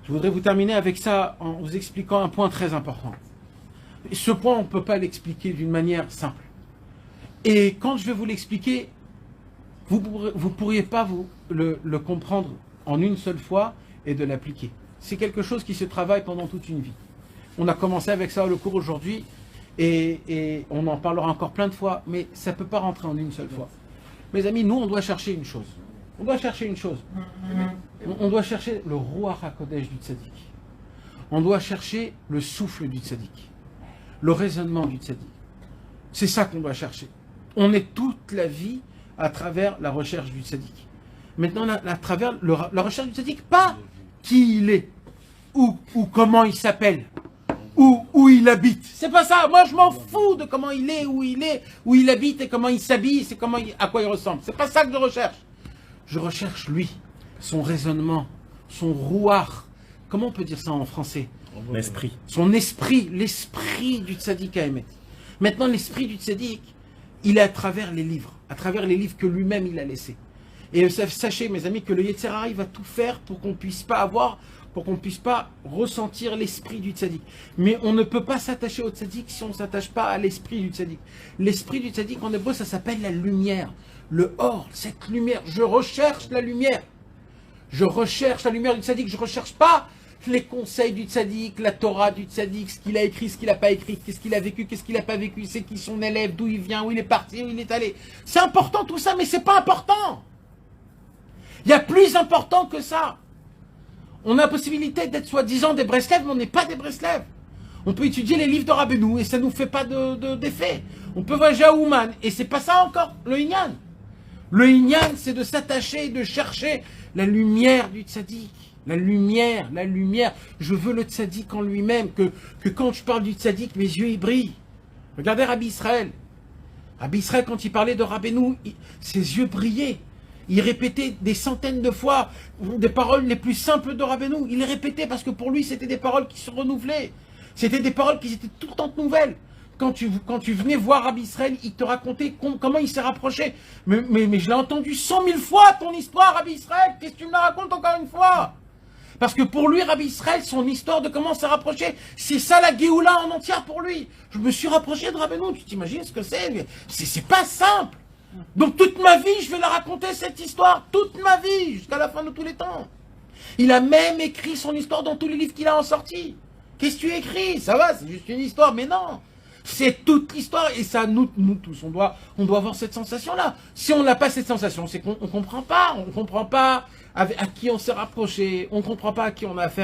Je voudrais vous terminer avec ça en vous expliquant un point très important. Et ce point, on ne peut pas l'expliquer d'une manière simple. Et quand je vais vous l'expliquer, vous ne pourriez pas le comprendre en une seule fois et de l'appliquer. C'est quelque chose qui se travaille pendant toute une vie. On a commencé avec ça le cours aujourd'hui et on en parlera encore plein de fois, mais ça ne peut pas rentrer en une seule fois. Mes amis, nous, on doit chercher une chose. On doit chercher une chose. On doit chercher le Ruach HaKodesh du tzaddik. On doit chercher le souffle du tzaddik. Le raisonnement du tzaddik. C'est ça qu'on doit chercher. On est toute la vie à travers la recherche du tzaddik. Maintenant, à travers la recherche du tzaddik, pas qui il est, ou comment il s'appelle, où il habite. C'est pas ça. Moi, je m'en fous de comment il est, où il habite et comment il s'habille, à quoi il ressemble. C'est pas ça que je recherche. Je recherche lui, son raisonnement, son rouar. Comment on peut dire ça en français? L'esprit. Son esprit, l'esprit du tzaddik à émettre. Maintenant, l'esprit du tzaddik, il est à travers les livres que lui-même il a laissés. Et sachez, mes amis, que le Yetzer Hara, il va tout faire pour qu'on puisse pas ressentir l'esprit du tzaddik. Mais on ne peut pas s'attacher au tzaddik si on ne s'attache pas à l'esprit du tzaddik. L'esprit du tzaddik, en hébreu, ça s'appelle la lumière. Le or, cette lumière. Je recherche la lumière. Je recherche la lumière du tzaddik. Je ne recherche pas les conseils du tzaddik, la Torah du tzaddik, ce qu'il a écrit, ce qu'il n'a pas écrit, qu'est-ce qu'il a vécu, qu'est-ce qu'il n'a pas vécu, c'est qui son élève, d'où il vient, où il est parti, où il est allé. C'est important tout ça, mais c'est pas important. Il y a plus important que ça. On a la possibilité d'être soi-disant des Breslev, mais on n'est pas des Breslev. On peut étudier les livres de Rabbeinu et ça ne nous fait pas d'effet. On peut voyager à Ouman et c'est pas ça encore le Inyan. Le Inyan, c'est de s'attacher et de chercher la lumière du tzaddik. La lumière. Je veux le tzaddik en lui-même, que quand je parle du tzaddik, mes yeux ils brillent. Regardez Rabbi Israël. Rabbi Israël, quand il parlait de Rabbeinu, ses yeux brillaient. Il répétait des centaines de fois des paroles les plus simples de Rabbeinu. Il les répétait parce que pour lui, c'était des paroles qui se renouvelaient. C'était des paroles qui étaient tout le temps nouvelles. Quand tu venais voir Rabbi Israël, il te racontait comment il s'est rapproché. Mais je l'ai entendu 100 000 fois ton histoire, Rabbi Israël. Qu'est-ce que tu me la racontes encore une fois? Parce que pour lui, Rabbi Israël, son histoire de comment s'est rapproché, c'est ça la Géoula en entière pour lui. Je me suis rapproché de Rabbeinu. Tu t'imagines ce que c'est? C'est pas simple. Donc toute ma vie, je vais la raconter cette histoire, toute ma vie, jusqu'à la fin de tous les temps. Il a même écrit son histoire dans tous les livres qu'il a en sorti. Qu'est-ce que tu écris? Ça va, c'est juste une histoire, mais non. C'est toute l'histoire, et ça, nous tous, on doit avoir cette sensation-là. Si on n'a pas cette sensation, c'est qu'on ne comprend pas à qui on s'est rapproché, on ne comprend pas à qui on a affaire.